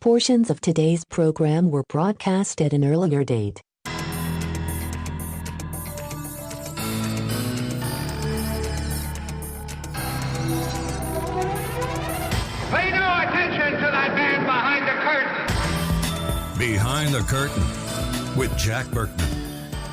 Portions of today's program were broadcast at an earlier date. Pay no attention to that man behind the curtain. Behind the Curtain with Jack Burkman.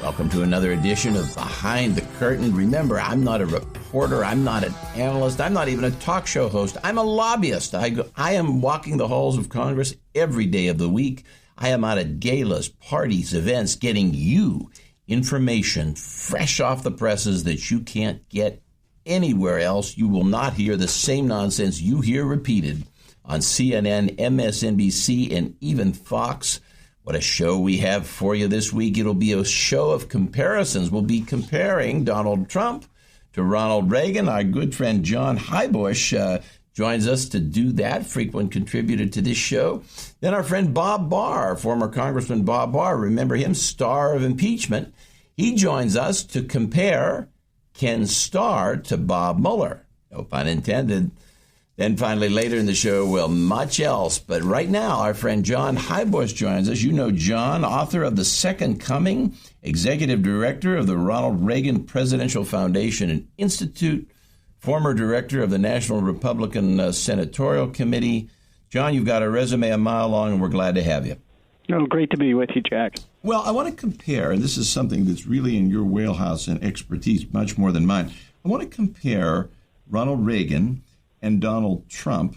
Welcome to another edition of Behind the Curtain. Remember, I'm not a reporter. I'm not an analyst. I'm not even a talk show host. I'm a lobbyist. I am walking the halls of Congress every day of the week. I am out at galas, parties, events, getting you information fresh off the presses that you can't get anywhere else. You will not hear the same nonsense you hear repeated on CNN, MSNBC, and even Fox. What a show we have for you this week. It'll be a show of comparisons. We'll be comparing Donald Trump to Ronald Reagan. Our good friend John Highbush joins us to do that, frequent contributor to this show. Then our friend Bob Barr, former Congressman Bob Barr, remember him, star of impeachment. He joins us to compare Ken Starr to Bob Mueller. No pun intended. Then finally, later in the show, well, much else. But right now, our friend John Highbush joins us. You know John, author of The Second Coming, executive director of the Ronald Reagan Presidential Foundation and Institute, former director of the National Republican Senatorial Committee. John, you've got a resume a mile long, and we're glad to have you. Oh, great to be with you, Jack. Well, I want to compare, and this is something that's really in your wheelhouse and expertise, much more than mine. I want to compare Ronald Reagan and Donald Trump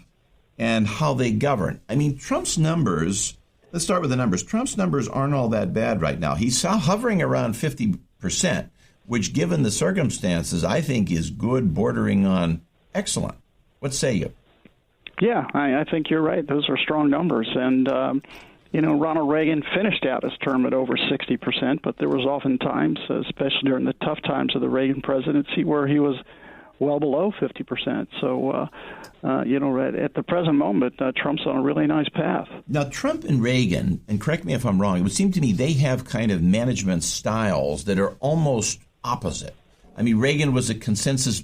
and how they govern. I mean, Trump's numbers, let's start with the numbers. Trump's numbers aren't all that bad right now. He's hovering around 50%, which given the circumstances, I think is good, bordering on excellent. What say you? Yeah, I think you're right. Those are strong numbers. And, Ronald Reagan finished out his term at over 60%, but there was often times, especially during the tough times of the Reagan presidency, where he was well below 50%. So, at the present moment, Trump's on a really nice path. Now, Trump and Reagan, and correct me if I'm wrong, it would seem to me they have kind of management styles that are almost opposite. I mean, Reagan was a consensus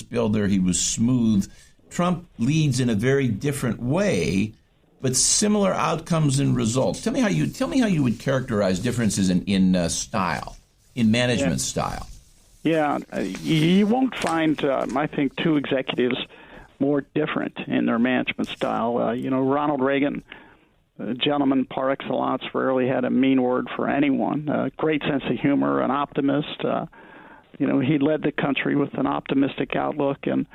builder. He was smooth. Trump leads in a very different way, but similar outcomes and results. Tell me how you would characterize differences in style, in management style. Yeah, you won't find, I think, two executives more different in their management style. Ronald Reagan, a gentleman par excellence, rarely had a mean word for anyone. Great sense of humor, an optimist. He led the country with an optimistic outlook. And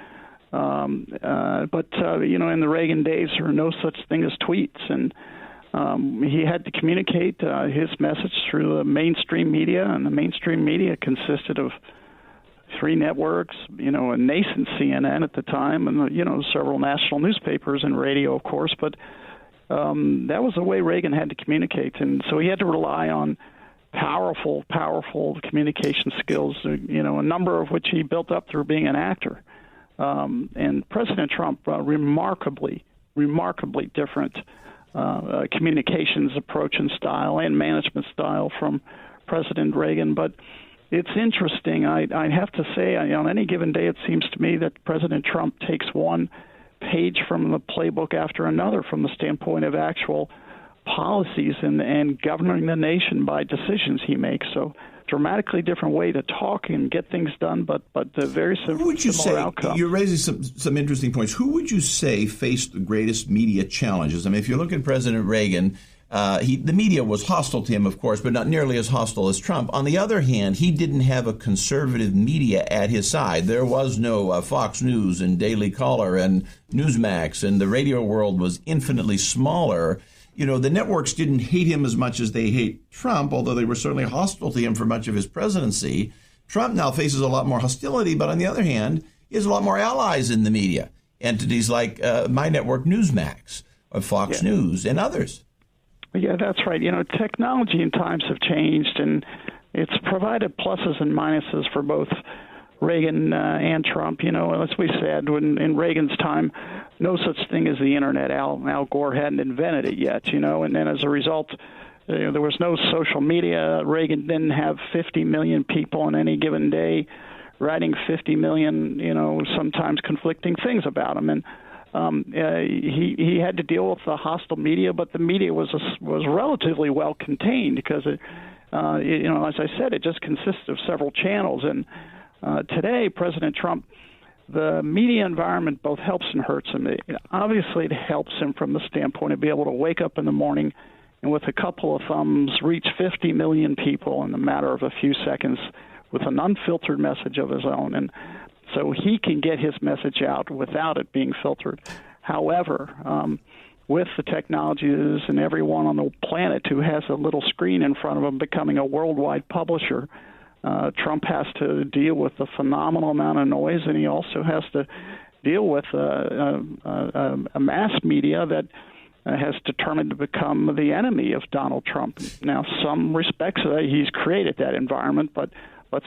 but in the Reagan days, there were no such thing as tweets, and he had to communicate his message through the mainstream media, and the mainstream media consisted of three networks, a nascent CNN at the time, and, several national newspapers and radio, of course. But that was the way Reagan had to communicate. And so he had to rely on powerful communication skills, a number of which he built up through being an actor. And President Trump, remarkably different communications approach and style and management style from President Reagan. But it's interesting. I have to say, on any given day, it seems to me that President Trump takes one page from the playbook after another from the standpoint of actual policies and governing the nation by decisions he makes. So dramatically different way to talk and get things done, but very similar outcome. You're raising some interesting points. Who would you say faced the greatest media challenges? I mean, if you look at President Reagan, the media was hostile to him, of course, but not nearly as hostile as Trump. On the other hand, he didn't have a conservative media at his side. There was no Fox News and Daily Caller and Newsmax, and the radio world was infinitely smaller. The networks didn't hate him as much as they hate Trump, although they were certainly hostile to him for much of his presidency. Trump now faces a lot more hostility, but on the other hand, he has a lot more allies in the media. Entities like my network, Newsmax, or Fox News, and others. Yeah, that's right. Technology and times have changed, and it's provided pluses and minuses for both Reagan and Trump. As we said, in Reagan's time, no such thing as the Internet. Al Gore hadn't invented it yet, and then as a result, there was no social media. Reagan didn't have 50 million people on any given day writing 50 million, sometimes conflicting things about him. And he had to deal with the hostile media, but the media was relatively well contained because as I said, it just consists of several channels. And today, President Trump, the media environment both helps and hurts him. Obviously, it helps him from the standpoint of being able to wake up in the morning and with a couple of thumbs reach 50 million people in the matter of a few seconds with an unfiltered message of his own. And so he can get his message out without it being filtered. However, with the technologies and everyone on the planet who has a little screen in front of him becoming a worldwide publisher, Trump has to deal with a phenomenal amount of noise, and he also has to deal with a mass media that has determined to become the enemy of Donald Trump. Now, some respects he's created that environment, but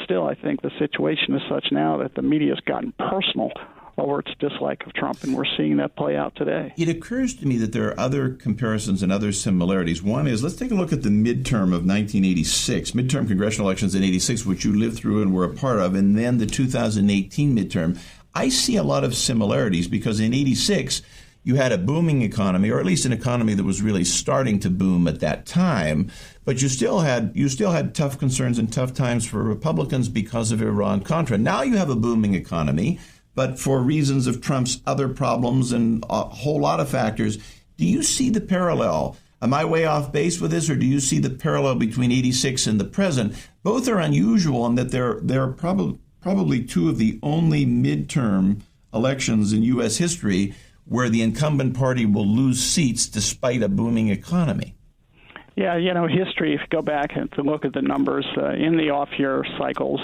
still, I think the situation is such now that the media has gotten personal over its dislike of Trump, and we're seeing that play out today. It occurs to me that there are other comparisons and other similarities. One is, let's take a look at the midterm of 1986, midterm congressional elections in 86, which you lived through and were a part of, and then the 2018 midterm. I see a lot of similarities because in 86, you had a booming economy, or at least an economy that was really starting to boom at that time, but you still had tough concerns and tough times for Republicans because of Iran-Contra. Now you have a booming economy, but for reasons of Trump's other problems and a whole lot of factors. Do you see the parallel? Am I way off base with this, or do you see the parallel between 86 and the present? Both are unusual in that they're probably two of the only midterm elections in U.S. history where the incumbent party will lose seats despite a booming economy. Yeah, history, if you go back and to look at the numbers in the off-year cycles,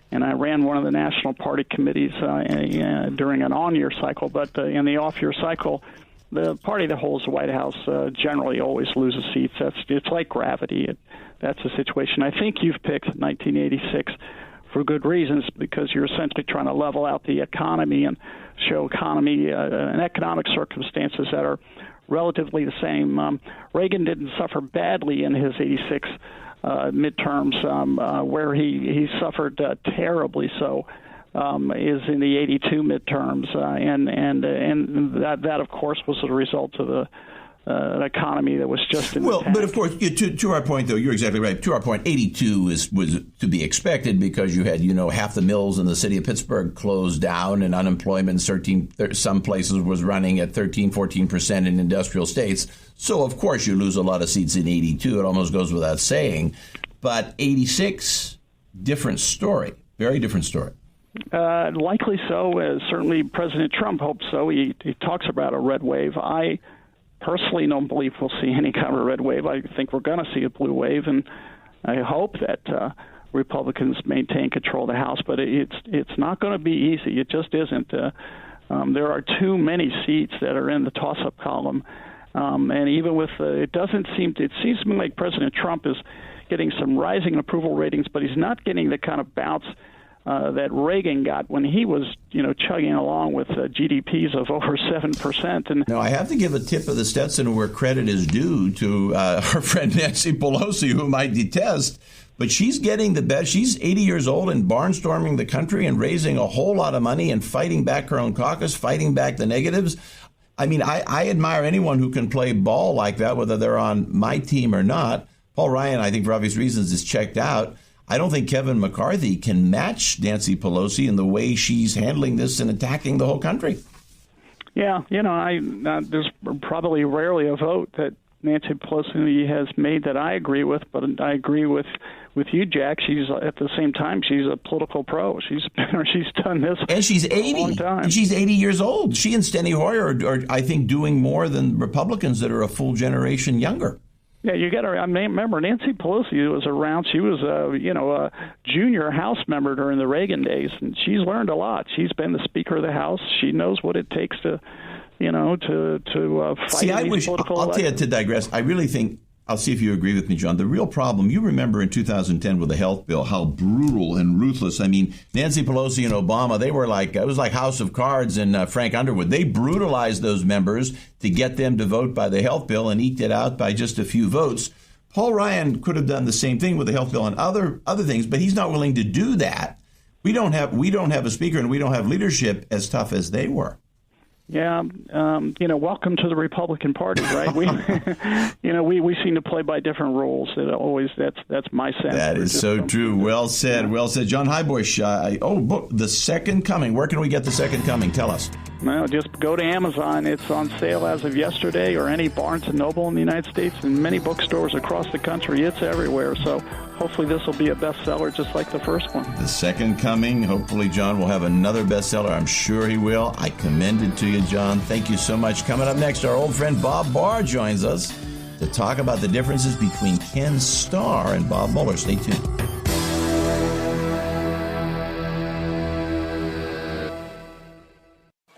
and I ran one of the national party committees during an on-year cycle, but in the off-year cycle, the party that holds the White House generally always loses seats. It's like gravity. That's the situation. I think you've picked 1986 for good reasons, because you're essentially trying to level out the economy and show economy and economic circumstances that are relatively the same. Reagan didn't suffer badly in his 86 midterms, where he suffered terribly so is in the 82 midterms, and that of course was a result of an economy that was just in the tank. But of course, to our point, though, you're exactly right. To our point, 82 was to be expected because you had, half the mills in the city of Pittsburgh closed down, and unemployment in some places was running at 13, 14% in industrial states. So, of course, you lose a lot of seats in 82. It almost goes without saying. But 86, different story, very different story. Likely so. Certainly President Trump hopes so. He talks about a red wave. I personally don't believe we'll see any kind of a red wave. I think we're going to see a blue wave, and I hope that Republicans maintain control of the House. But it's not going to be easy. It just isn't. There are too many seats that are in the toss-up column, and even with it seems to me like President Trump is getting some rising approval ratings, but he's not getting the kind of bounce that Reagan got when he was, chugging along with GDPs of over 7%. And now I have to give a tip of the Stetson where credit is due to our friend Nancy Pelosi, whom I detest, but she's getting the best. She's 80 years old and barnstorming the country and raising a whole lot of money and fighting back her own caucus, fighting back the negatives. I mean, I admire anyone who can play ball like that, whether they're on my team or not. Paul Ryan, I think for obvious reasons, is checked out. I don't think Kevin McCarthy can match Nancy Pelosi in the way she's handling this and attacking the whole country. Yeah, there's probably rarely a vote that Nancy Pelosi has made that I agree with, but I agree with you, Jack. She's at the same time she's a political pro. She's done this, and she's 80. A long time. And she's 80 years old. She and Steny Hoyer are, I think, doing more than Republicans that are a full generation younger. Yeah, you got to remember Nancy Pelosi was around. She was a junior House member during the Reagan days, and she's learned a lot. She's been the Speaker of the House. She knows what it takes to fight. See, I'll tell you, to digress, I really think, I'll see if you agree with me, John. The real problem, you remember in 2010 with the health bill, how brutal and ruthless. I mean, Nancy Pelosi and Obama, they were like, it was like House of Cards and Frank Underwood. They brutalized those members to get them to vote by the health bill and eked it out by just a few votes. Paul Ryan could have done the same thing with the health bill and other things, but he's not willing to do that. We don't have a speaker and we don't have leadership as tough as they were. Yeah, welcome to the Republican Party, right? We seem to play by different rules. That's my sense. That is so true. Well said. Well said, John Highbush. Book The Second Coming. Where can we get The Second Coming? Tell us. Well, just go to Amazon. It's on sale as of yesterday, or any Barnes & Noble in the United States, and many bookstores across the country. It's everywhere. So hopefully this will be a bestseller just like the first one. The Second Coming. Hopefully John will have another bestseller. I'm sure he will. I commend it to you, John. Thank you so much. Coming up next, our old friend Bob Barr joins us to talk about the differences between Ken Starr and Bob Mueller. Stay tuned.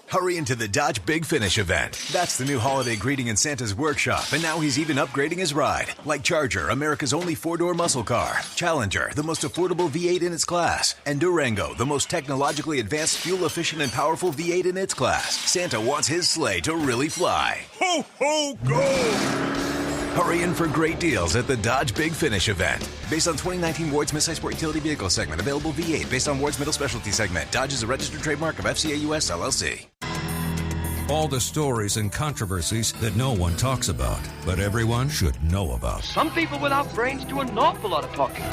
Hurry into the Dodge Big Finish event. That's the new holiday greeting in Santa's workshop, and now he's even upgrading his ride. Like Charger, America's only four-door muscle car. Challenger, the most affordable V8 in its class. And Durango, the most technologically advanced, fuel-efficient, and powerful V8 in its class. Santa wants his sleigh to really fly. Ho, ho, go! Hurry in for great deals at the Dodge Big Finish event. Based on 2019 Ward's Midsize Sport Utility Vehicle segment. Available V8 based on Ward's Middle Specialty segment. Dodge is a registered trademark of FCA US LLC. All the stories and controversies that no one talks about, but everyone should know about. Some people without brains do an awful lot of talking.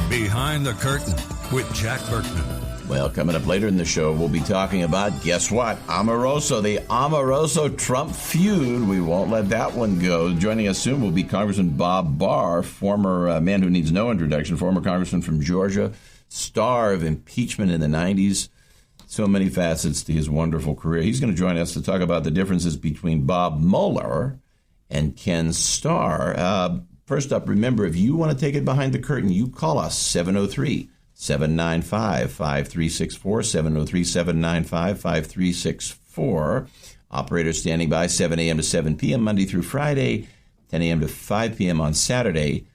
Behind the Curtain with Jack Burkman. Well, coming up later in the show, we'll be talking about, guess what? Omaroso, the Omaroso-Trump feud. We won't let that one go. Joining us soon will be Congressman Bob Barr, former man who needs no introduction, former congressman from Georgia, star of impeachment in the 90s. So many facets to his wonderful career. He's going to join us to talk about the differences between Bob Mueller and Ken Starr. First up, remember, if you want to take it behind the curtain, you call us 703-795-5364, 703-795-5364. Operators standing by 7 a.m. to 7 p.m. Monday through Friday, 10 a.m. to 5 p.m. on Saturday.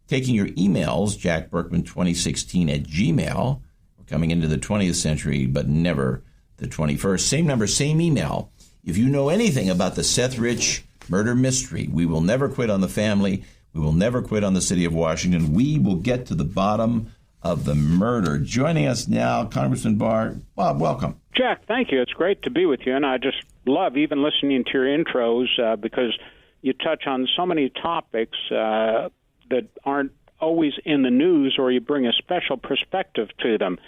Taking your emails, jackburkman2016 at Gmail. We're coming into the 20th century, but never the 21st. Same number, same email. If you know anything about the Seth Rich murder mystery, we will never quit on the family. We will never quit on the city of Washington. We will get to the bottom of the murder. Joining us now, Congressman Barr. Bob, welcome. Jack, thank you. It's great to be with you, and I just love even listening to your intros because you touch on so many topics that aren't always in the news, or you bring a special perspective to them.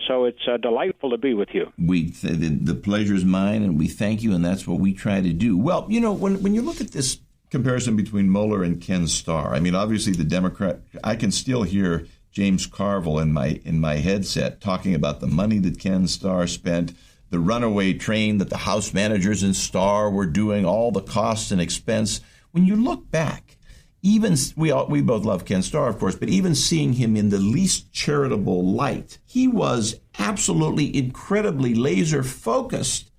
So it's delightful to be with you. The pleasure is mine, and we thank you, and that's what we try to do. Well, you know, when you look at this comparison between Mueller and Ken Starr, I mean, obviously the Democrat, I can still hear James Carville in my headset talking about the money that Ken Starr spent, the runaway train that the House managers in Starr were doing, all the costs and expense. When you look back, even we both love Ken Starr, of course, but even seeing him in the least charitable light, he was absolutely incredibly laser focused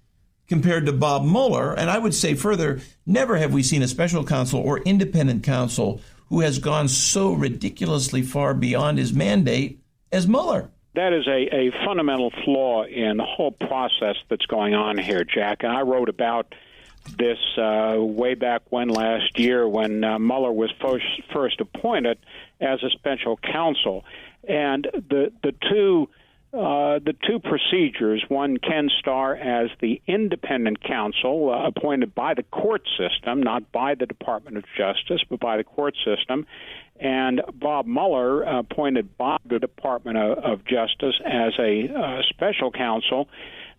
compared to Bob Mueller. And I would say further, never have we seen a special counsel or independent counsel who has gone so ridiculously far beyond his mandate as Mueller. That is a fundamental flaw in the whole process that's going on here, Jack. And I wrote about this way back when last year when Mueller was first appointed as a special counsel. And the two procedures, one, Ken Starr as the independent counsel appointed by the court system, not by the Department of Justice, but by the court system, and Bob Mueller appointed by the Department of Justice as a special counsel,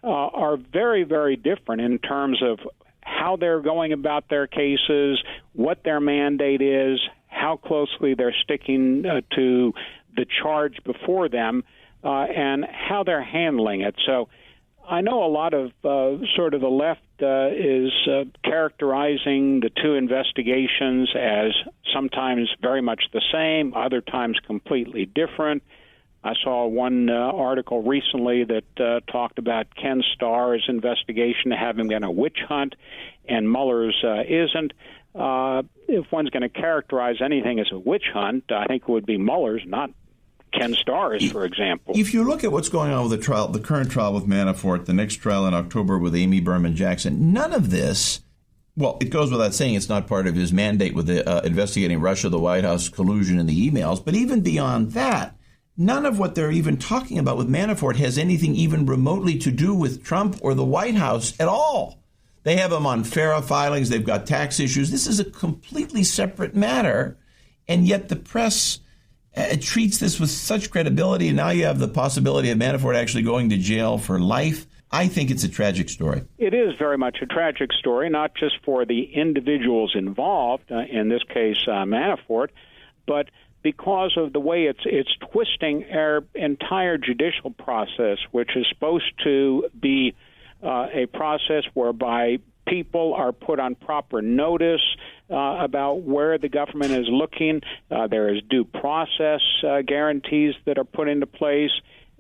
are very, very different in terms of how they're going about their cases, what their mandate is, how closely they're sticking to the charge before them, and how they're handling it. So I know a lot of sort of the left is characterizing the two investigations as sometimes very much the same, other times completely different. I saw one article recently that talked about Ken Starr's investigation having been a witch hunt, and Mueller's isn't. If one's going to characterize anything as a witch hunt, I think it would be Mueller's, not Ken Starr's, for example. If you look at what's going on with the trial, the current trial with Manafort, the next trial in October with Amy Berman Jackson, none of this, well, it goes without saying it's not part of his mandate with the, investigating Russia, the White House collusion, and the emails, but even beyond that, none of what they're even talking about with Manafort has anything even remotely to do with Trump or the White House at all. They have him on FARA filings. They've got tax issues. This is a completely separate matter, and yet the press treats this with such credibility, and now you have the possibility of Manafort actually going to jail for life. I think it's a tragic story. It is very much a tragic story, not just for the individuals involved, in this case Manafort, but because of the way it's twisting our entire judicial process, which is supposed to be a process whereby people are put on proper notice about where the government is looking. There is due process guarantees that are put into place.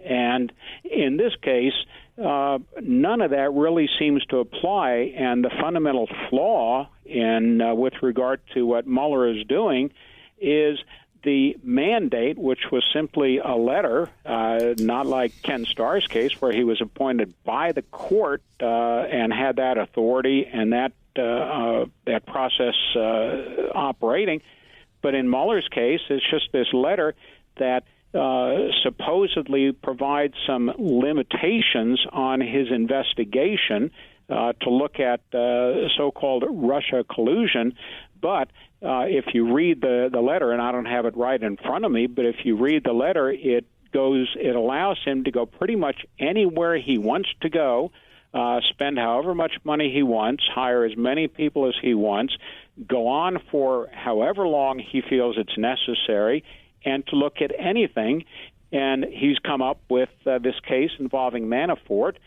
And in this case, none of that really seems to apply. And the fundamental flaw in with regard to what Mueller is doing is the mandate, which was simply a letter, not like Ken Starr's case, where he was appointed by the court and had that authority and that process operating. But in Mueller's case, it's just this letter that supposedly provides some limitations on his investigation to look at so-called Russia collusion. But if you read the letter, and I don't have it right in front of me, but if you read the letter, it allows him to go pretty much anywhere he wants to go, spend however much money he wants, hire as many people as he wants, go on for however long he feels it's necessary, and to look at anything. And he's come up with this case involving Manafort,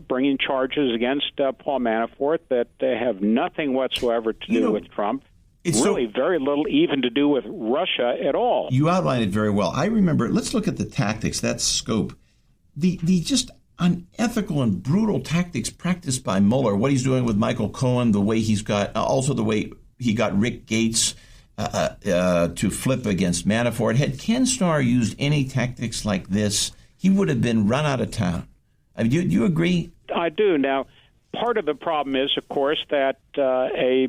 bringing charges against Paul Manafort that have nothing whatsoever to do with Trump. It's really very little even to do with Russia at all. You outlined it very well. I remember, let's look at the tactics, that scope. The just unethical and brutal tactics practiced by Mueller, what he's doing with Michael Cohen, the way he's got, also the way he got Rick Gates to flip against Manafort. Had Ken Starr used any tactics like this, he would have been run out of town. I mean, do you agree? I do. Now, part of the problem is, of course, that a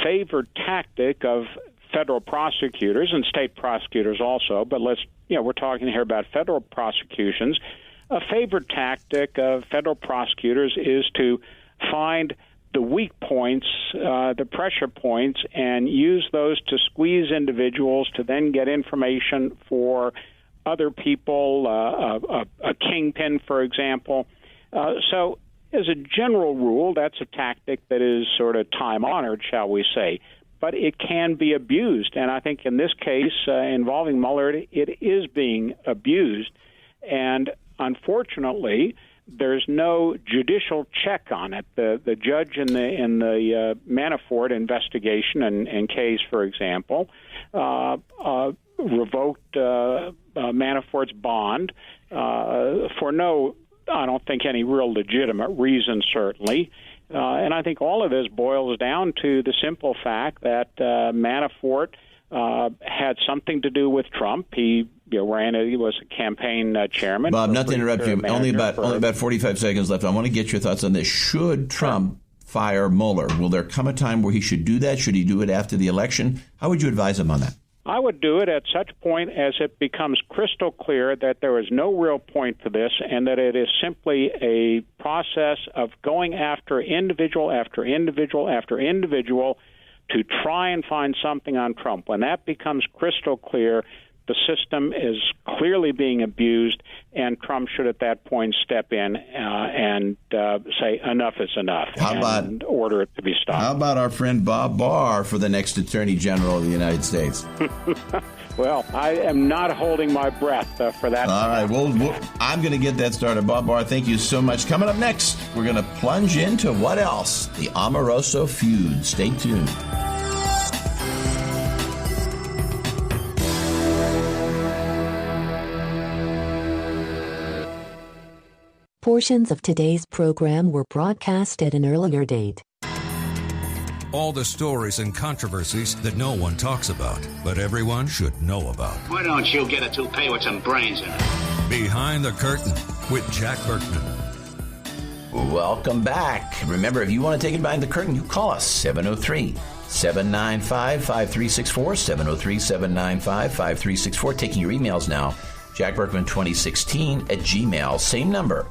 favored tactic of federal prosecutors and state prosecutors also, but we're talking here about federal prosecutions. A favored tactic of federal prosecutors is to find the weak points, the pressure points, and use those to squeeze individuals to then get information for other people, a kingpin, for example. So as a general rule, that's a tactic that is sort of time-honored, shall we say. But it can be abused, and I think in this case involving Mueller, it is being abused. And unfortunately, there's no judicial check on it. The judge in the Manafort investigation and case, for example, revoked Manafort's bond for no, I don't think, any real legitimate reason, certainly. And I think all of this boils down to the simple fact that Manafort had something to do with Trump. He he was a campaign chairman. Bob, not to interrupt you, only about 45 seconds left. I want to get your thoughts on this. Should Trump fire Mueller? Will there come a time where he should do that? Should he do it after the election? How would you advise him on that? I would do it at such point as it becomes crystal clear that there is no real point to this and that it is simply a process of going after individual after individual after individual to try and find something on Trump. When that becomes crystal clear, the system is clearly being abused, and Trump should at that point step in and say enough is enough and order it to be stopped. How about our friend Bob Barr for the next Attorney General of the United States? Well, I am not holding my breath for that. All right, well, I'm going to get that started. Bob Barr, thank you so much. Coming up next, we're going to plunge into what else? The Omaroso feud. Stay tuned. Portions of today's program were broadcast at an earlier date. All the stories and controversies that no one talks about, but everyone should know about. Why don't you get a toupee with some brains in it? Behind the Curtain with Jack Burkman. Welcome back. Remember, if you want to take it behind the curtain, you call us 703-795-5364, 703-795-5364. Taking your emails now, jackburkman2016 @gmail. Same number,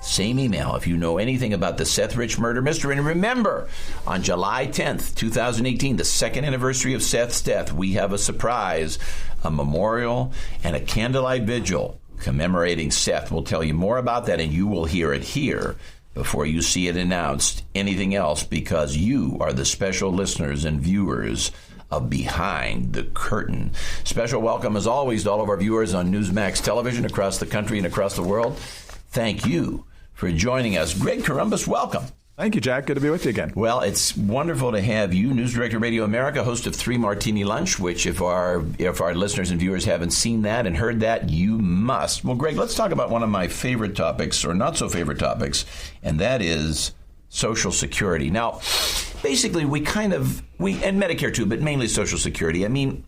Same email if you know anything about the Seth Rich murder mystery. And remember, on July 10th, 2018, the second anniversary of Seth's death, we have a surprise, a memorial and a candlelight vigil commemorating Seth. We'll tell you more about that, and you will hear it here before you see it announced anything else, because you are the special listeners and viewers of Behind the Curtain. Special welcome, as always, to all of our viewers on Newsmax television across the country and across the world. Thank you for joining us. Greg Corombos, welcome. Thank you, Jack. Good to be with you again. Well, it's wonderful to have you, News Director Radio America, host of 3 Martini Lunch, which if our listeners and viewers haven't seen that and heard that, you must. Well, Greg, let's talk about one of my favorite topics, or not so favorite topics, and that is Social Security. Now, basically, and Medicare too, but mainly Social Security. I mean,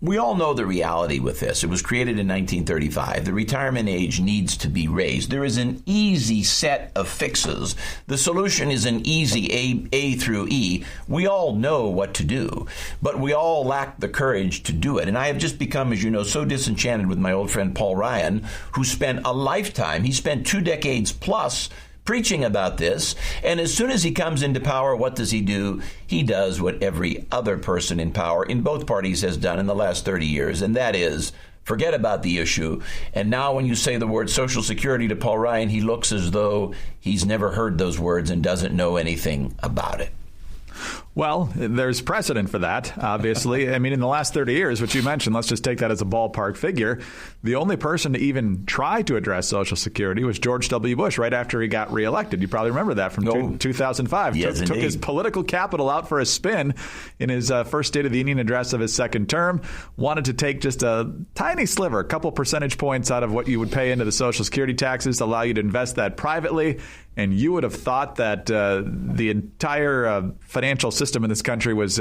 we all know the reality with this. It was created in 1935. The retirement age needs to be raised. There is an easy set of fixes. The solution is an easy A through E. We all know what to do, but we all lack the courage to do it. And I have just become, as you know, so disenchanted with my old friend Paul Ryan, who spent a lifetime, he spent 2 decades plus preaching about this, and as soon as he comes into power, what does he do? He does what every other person in power in both parties has done in the last 30 years, and that is forget about the issue. And now when you say the word Social Security to Paul Ryan, he looks as though he's never heard those words and doesn't know anything about it. Well, there's precedent for that, obviously. I mean, in the last 30 years, which you mentioned, let's just take that as a ballpark figure, the only person to even try to address Social Security was George W. Bush right after he got reelected. You probably remember that from 2005. Yes, took his political capital out for a spin in his first State of the Union address of his second term, wanted to take just a tiny sliver, a couple percentage points out of what you would pay into the Social Security taxes to allow you to invest that privately. And you would have thought that the entire financial system in this country was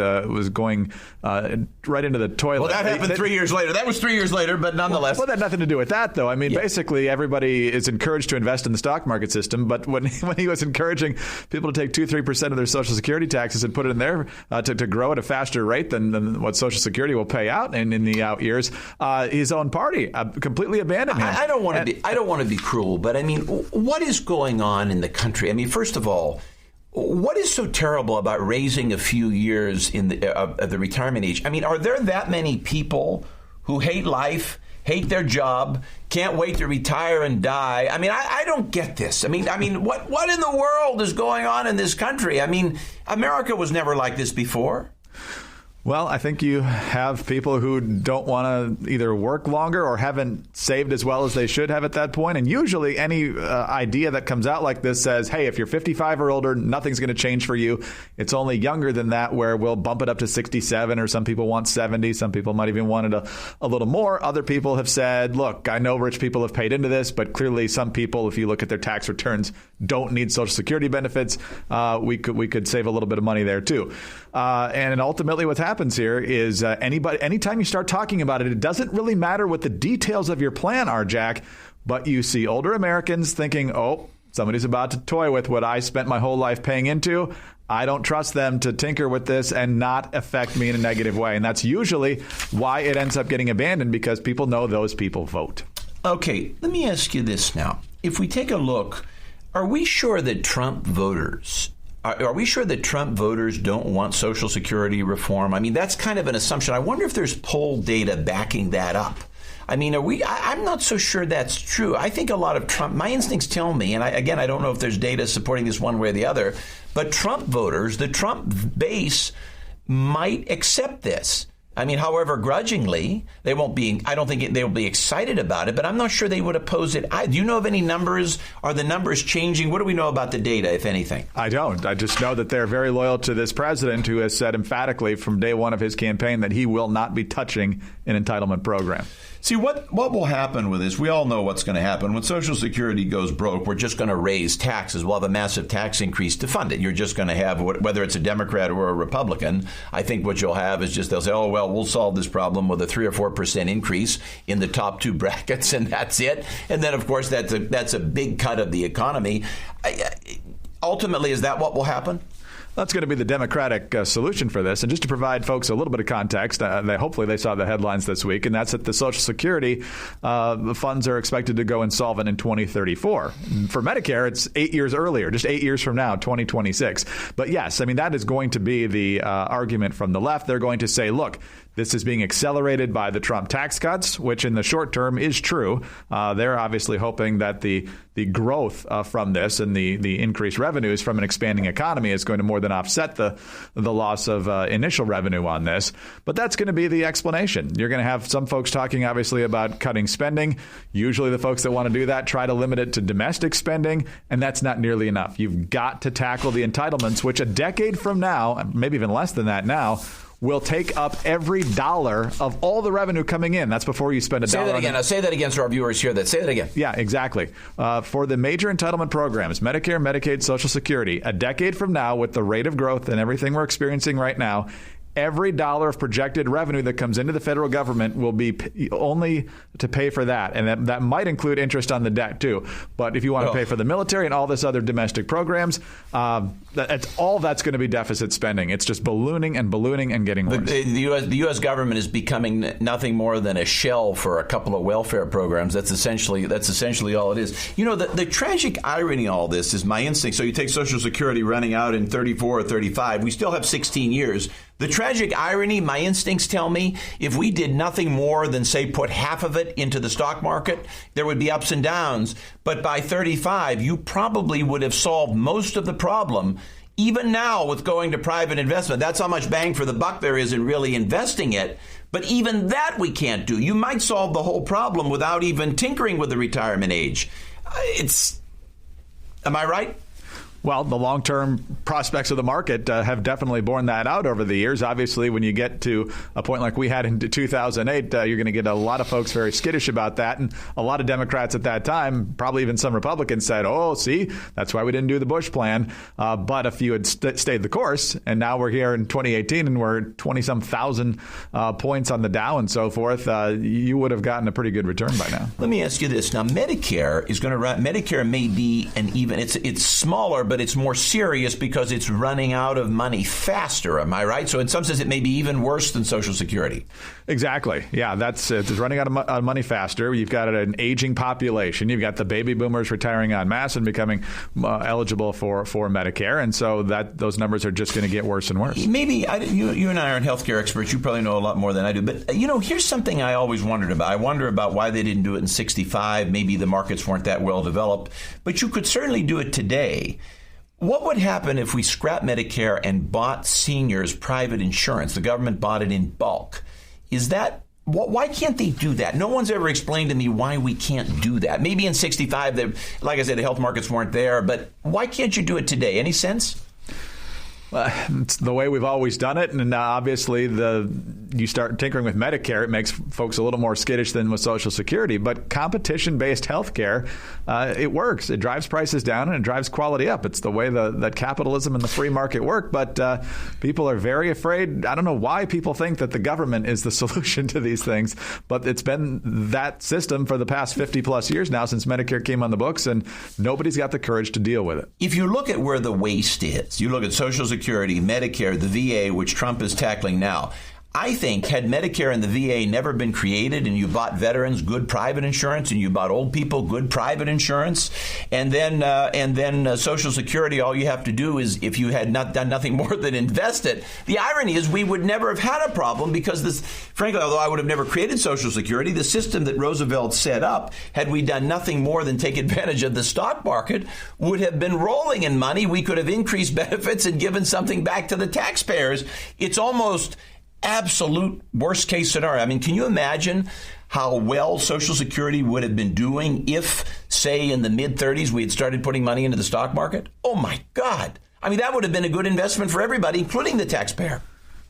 going right into the toilet. Well, that happened 3 years later. That was 3 years later, but nonetheless. Well, that had nothing to do with that, though. I mean, basically, everybody is encouraged to invest in the stock market system. But when he was encouraging people to take 2-3% of their Social Security taxes and put it in there to grow at a faster rate than what Social Security will pay out in the out years, his own party completely abandoned him. I don't want to be cruel, but I mean, what is going on in the country? I mean, first of all, what is so terrible about raising a few years in the retirement age? I mean, are there that many people who hate life, hate their job, can't wait to retire and die? I mean, I don't get this. I mean, what in the world is going on in this country? I mean, America was never like this before. Well, I think you have people who don't want to either work longer or haven't saved as well as they should have at that point. And usually any idea that comes out like this says, hey, if you're 55 or older, nothing's going to change for you. It's only younger than that where we'll bump it up to 67, or some people want 70. Some people might even want it a little more. Other people have said, look, I know rich people have paid into this, but clearly some people, if you look at their tax returns, don't need Social Security benefits. We could save a little bit of money there, too. And ultimately what happens here is anytime you start talking about it, it doesn't really matter what the details of your plan are, Jack, but you see older Americans thinking, oh, somebody's about to toy with what I spent my whole life paying into. I don't trust them to tinker with this and not affect me in a negative way. And that's usually why it ends up getting abandoned, because people know those people vote. Okay, let me ask you this now. If we take a look, are we sure that Trump voters don't want Social Security reform? I mean, that's kind of an assumption. I wonder if there's poll data backing that up. I mean, I'm not so sure that's true. I think a lot of Trump, my instincts tell me, and I don't know if there's data supporting this one way or the other, but Trump voters, the Trump base, might accept this. I mean, however, grudgingly, they won't be. I don't think they'll be excited about it, but I'm not sure they would oppose it. Do you know of any numbers? Are the numbers changing? What do we know about the data, if anything? I don't. I just know that they're very loyal to this president, who has said emphatically from day one of his campaign that he will not be touching an entitlement program. See, what will happen with this? We all know what's going to happen. When Social Security goes broke, we're just going to raise taxes. We'll have a massive tax increase to fund it. You're just going to have, whether it's a Democrat or a Republican, I think what you'll have is just they'll say, oh, well, we'll solve this problem with a 3 or 4% increase in the top 2 brackets, and that's it. And then, of course, that's a big cut of the economy. Ultimately, is that what will happen? That's going to be the Democratic solution for this. And just to provide folks a little bit of context, hopefully they saw the headlines this week, and that's that the Social Security the funds are expected to go insolvent in 2034. For Medicare, it's 8 years earlier, just 8 years from now, 2026. But yes, I mean, that is going to be the argument from the left. They're going to say, look, this is being accelerated by the Trump tax cuts, which in the short term is true. They're obviously hoping that the growth from this and the increased revenues from an expanding economy is going to more than offset the loss of initial revenue on this. But that's going to be the explanation. You're going to have some folks talking, obviously, about cutting spending. Usually the folks that want to do that try to limit it to domestic spending, and that's not nearly enough. You've got to tackle the entitlements, which a decade from now, maybe even less than that now, will take up every dollar of all the revenue coming in. That's before you spend a dollar. Say that again. I'll say that again so our viewers hear that. Say that again. Yeah, exactly. For the major entitlement programs, Medicare, Medicaid, Social Security, a decade from now, with the rate of growth and everything we're experiencing right now, every dollar of projected revenue that comes into the federal government will be only to pay for that. And that might include interest on the debt, too. But if you want to pay for the military and all this other domestic programs, that's going to be deficit spending. It's just ballooning and getting worse. The U.S. government is becoming nothing more than a shell for a couple of welfare programs. That's essentially all it is. You know, the tragic irony of all this is my instinct. So you take Social Security running out in 34 or 35. We still have 16 years. The tragic irony, my instincts tell me, if we did nothing more than, say, put half of it into the stock market, there would be ups and downs. But by 35, you probably would have solved most of the problem. Even now, with going to private investment, that's how much bang for the buck there is in really investing it. But even that we can't do. You might solve the whole problem without even tinkering with the retirement age. Am I right? Well, the long-term prospects of the market have definitely borne that out over the years. Obviously, when you get to a point like we had in 2008, you're going to get a lot of folks very skittish about that. And a lot of Democrats at that time, probably even some Republicans, said, oh, see, that's why we didn't do the Bush plan. But if you had stayed the course, and now we're here in 2018 and we're 20-some thousand points on the Dow and so forth, you would have gotten a pretty good return by now. Let me ask you this. Now, Medicare is going to run. Medicare may be it's smaller, but it's more serious because it's running out of money faster. Am I right? So in some sense, it may be even worse than Social Security. Exactly. Yeah, it's running out of money faster. You've got an aging population. You've got the baby boomers retiring en masse and becoming eligible for Medicare. And so those numbers are just going to get worse and worse. Maybe you and I aren't healthcare experts. You probably know a lot more than I do. But, here's something I always wondered about. I wonder about why they didn't do it in 65. Maybe the markets weren't that well developed. But you could certainly do it today. What would happen if we scrapped Medicare and bought seniors private insurance? The government bought it in bulk. Why can't they do that? No one's ever explained to me why we can't do that. Maybe in 65, like I said, the health markets weren't there, but why can't you do it today? Any sense? It's the way we've always done it, and obviously you start tinkering with Medicare, it makes folks a little more skittish than with Social Security. But competition-based health care, it works. It drives prices down and it drives quality up. It's the way that capitalism and the free market work. But people are very afraid. I don't know why people think that the government is the solution to these things, but it's been that system for the past 50-plus years now since Medicare came on the books, and nobody's got the courage to deal with it. If you look at where the waste is, you look at Social Security, Medicare, the VA, which Trump is tackling now. I think had Medicare and the VA never been created and you bought veterans good private insurance and you bought old people good private insurance and then Social Security, all you have to do is, if you had not done nothing more than invest it, the irony is we would never have had a problem because this, frankly, although I would have never created Social Security, the system that Roosevelt set up, had we done nothing more than take advantage of the stock market, would have been rolling in money. We could have increased benefits and given something back to the taxpayers. It's almost absolute worst case scenario. I mean, can you imagine how well Social Security would have been doing if, say, in the mid-30s we had started putting money into the stock market? Oh, my God. I mean, that would have been a good investment for everybody, including the taxpayer.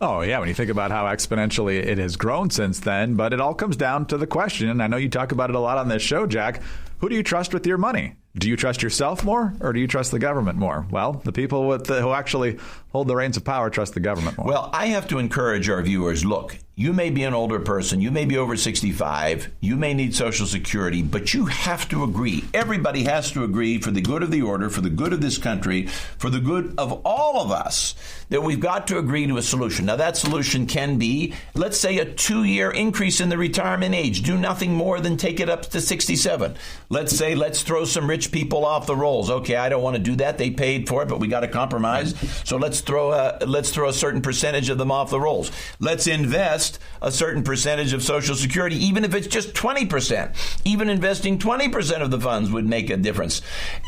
Oh, yeah, when you think about how exponentially it has grown since then. But it all comes down to the question, and I know you talk about it a lot on this show, Jack, who do you trust with your money? Do you trust yourself more, or do you trust the government more? Well, the people who actually hold the reins of power trust the government more. Well, I have to encourage our viewers, look, You may be an older person. You may be over 65. You may need Social Security, but you have to agree. Everybody has to agree for the good of the order, for the good of this country, for the good of all of us, that we've got to agree to a solution. Now, that solution can be, let's say, a 2-year increase in the retirement age. Do nothing more than take it up to 67. Let's say, let's throw some rich people off the rolls. Okay, I don't want to do that. They paid for it, but we got to compromise. So let's throw a certain percentage of them off the rolls. Let's invest a certain percentage of Social Security, even if it's just 20%. Even investing 20% of the funds would make a difference.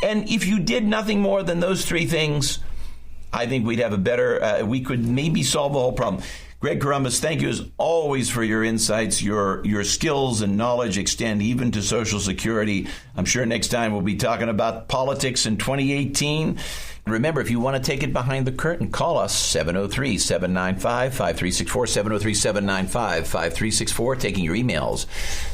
And if you did nothing more than those 3 things, I think we'd have a better, we could maybe solve the whole problem. Greg Corombos, thank you as always for your insights. Your skills and knowledge extend even to Social Security. I'm sure next time we'll be talking about politics in 2018. Remember, if you want to take it behind the curtain, call us 703-795-5364, 703-795-5364, taking your emails.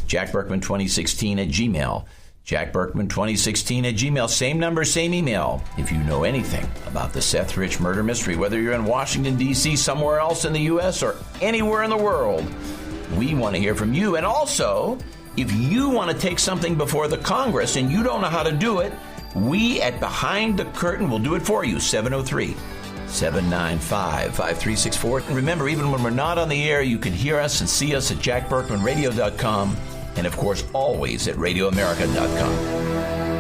jackburkman2016 at Gmail. jackburkman2016 at Gmail. Same number, same email. If you know anything about the Seth Rich murder mystery, whether you're in Washington, D.C., somewhere else in the U.S., or anywhere in the world, we want to hear from you. And also, if you want to take something before the Congress and you don't know how to do it, we at Behind the Curtain will do it for you. 703-795-5364. And remember, even when we're not on the air, you can hear us and see us at jackburkmanradio.com. And, of course, always at radioamerica.com.